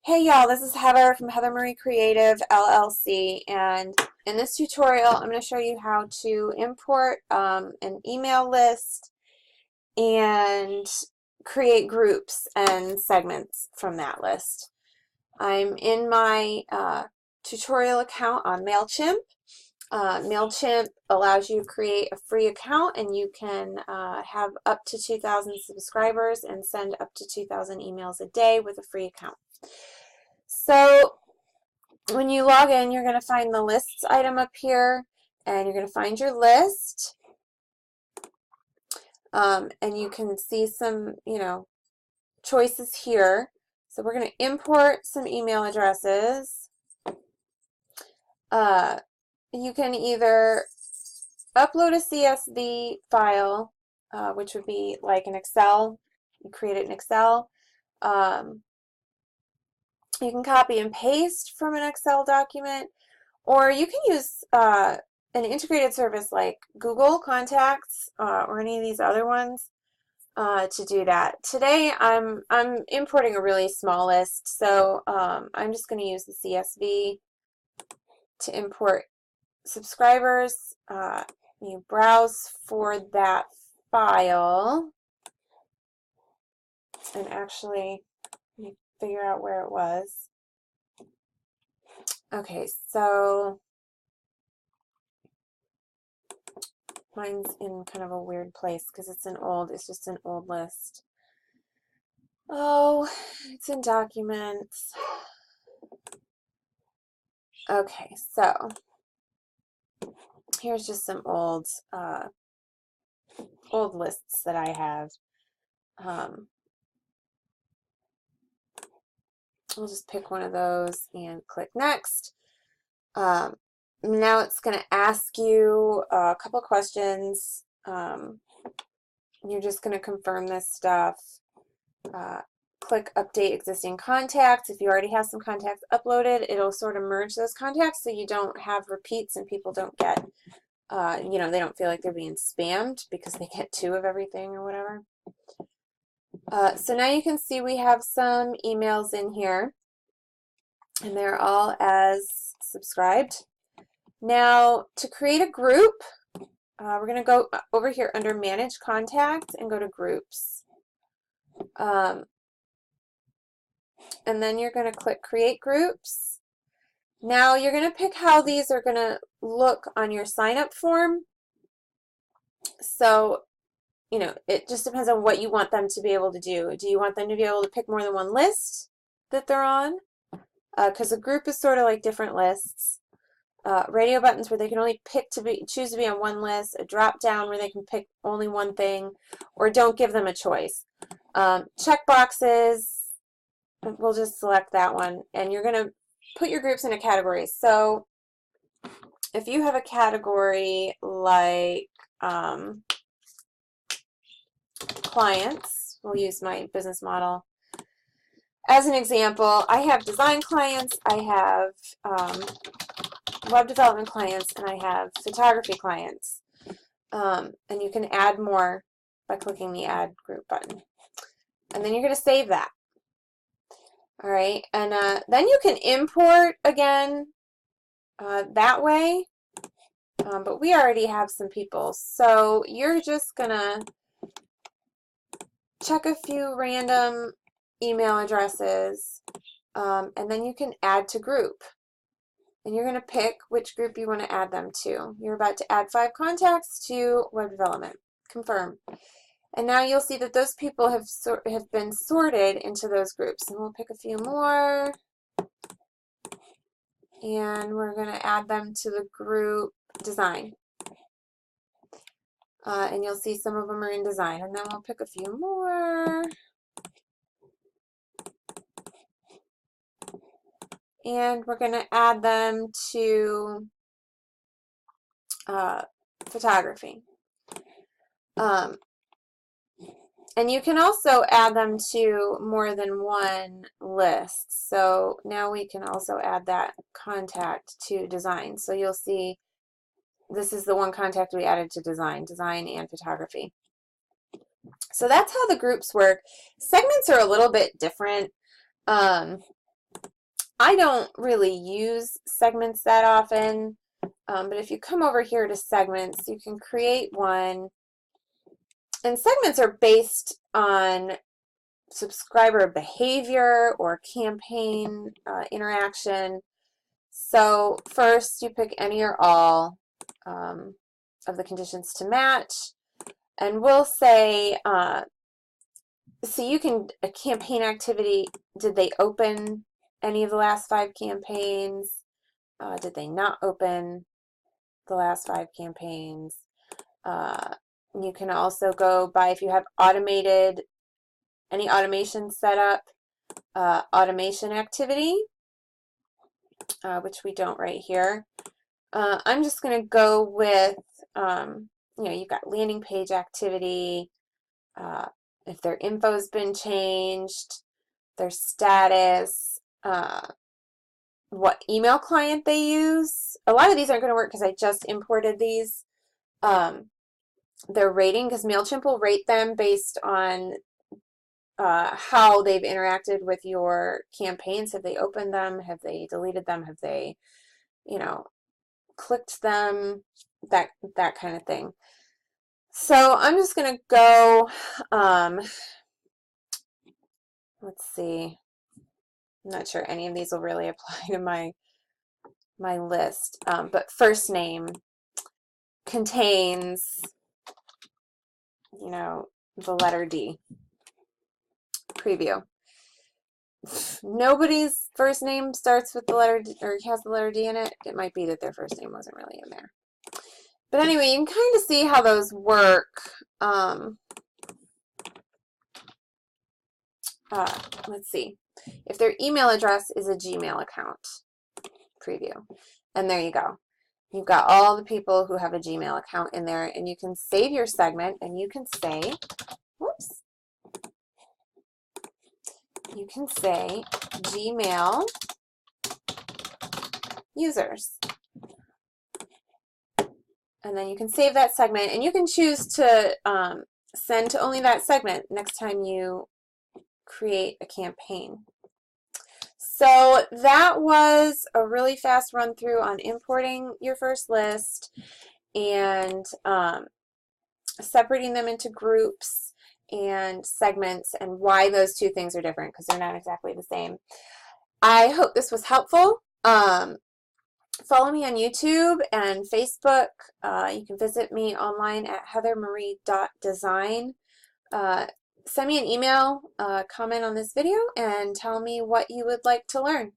Hey y'all, this is Heather from Heather Marie Creative LLC, and in this tutorial I'm going to show you how to import an email list and create groups and segments from that list. I'm in my tutorial account on MailChimp. MailChimp allows you to create a free account, and you can have up to 2,000 subscribers and send up to 2,000 emails a day with a free account. So when you log in, you're going to find the lists item up here, and you're going to find your list, and you can see some, choices here. So we're going to import some email addresses. You can either upload a CSV file, which would be like an Excel. You create it in Excel. You can copy and paste from an Excel document, or you can use an integrated service like Google Contacts or any of these other ones to do that. Today I'm importing a really small list, so I'm just going to use the CSV to import subscribers. You browse for that file, and actually let me figure out where it was. Okay, so mine's in kind of a weird place because it's just an old list. Oh, it's in documents. Okay, so here's just some old lists that I have. I'll just pick one of those and click next. Now it's going to ask you a couple questions. You're just going to confirm this stuff. Click Update Existing Contacts. If you already have some contacts uploaded, it'll sort of merge those contacts so you don't have repeats and people don't get, they don't feel like they're being spammed because they get 2 of everything or whatever. So now you can see we have some emails in here, and they're all as subscribed. Now, to create a group, we're going to go over here under Manage Contacts and go to Groups. And then you're going to click Create Groups. Now you're going to pick how these are going to look on your sign-up form. So, it just depends on what you want them to be able to do. Do you want them to be able to pick more than one list that they're on? Because a group is sort of like different lists. Radio buttons where they can only choose to be on one list, a drop down where they can pick only one thing, or don't give them a choice. Check boxes, we'll just select that one, and you're going to put your groups into categories. So if you have a category like clients, we'll use my business model as an example. I have design clients, I have web development clients, and I have photography clients. And you can add more by clicking the Add Group button. And then you're going to save that. All right, and then you can import again that way, but we already have some people. So you're just going to check a few random email addresses, and then you can add to group. And you're going to pick which group you want to add them to. You're about to add 5 contacts to web development. Confirm. And now you'll see that those people have been sorted into those groups. And we'll pick a few more. And we're going to add them to the group design. And you'll see some of them are in design. And then we'll pick a few more. And we're going to add them to photography. And you can also add them to more than one list. So now we can also add that contact to design. So you'll see this is the one contact we added to design and photography. So that's how the groups work. Segments are a little bit different. I don't really use segments that often, but if you come over here to segments, you can create one. And segments are based on subscriber behavior or campaign interaction. So first you pick any or all of the conditions to match, and we'll say, so you can, a campaign activity, did they open any of the last 5 campaigns? Did they not open the last 5 campaigns? You can also go by if you have automated, any automation set up, automation activity, which we don't right here. I'm just going to go with, you've got landing page activity, if their info's been changed, their status, what email client they use. A lot of these aren't going to work because I just imported these. Their rating, because MailChimp will rate them based on how they've interacted with your campaigns. Have they opened them? Have they deleted them? Have they, clicked them? That kind of thing. So I'm just going to go, let's see. I'm not sure any of these will really apply to my list, but first name contains, the letter D. Preview. Nobody's first name starts with the letter D, or has the letter D in it. It might be that their first name wasn't really in there. But anyway, you can kind of see how those work. Let's see. If their email address is a Gmail account, preview. And there you go. You've got all the people who have a Gmail account in there, and you can save your segment, and you can say, whoops, you can say Gmail users. And then you can save that segment, and you can choose to send to only that segment next time you create a campaign. So that was a really fast run through on importing your first list and separating them into groups and segments, and why those two things are different, because they're not exactly the same. I hope this was helpful. Follow me on YouTube and Facebook. You can visit me online at heathermarie.design. Send me an email, comment on this video, and tell me what you would like to learn.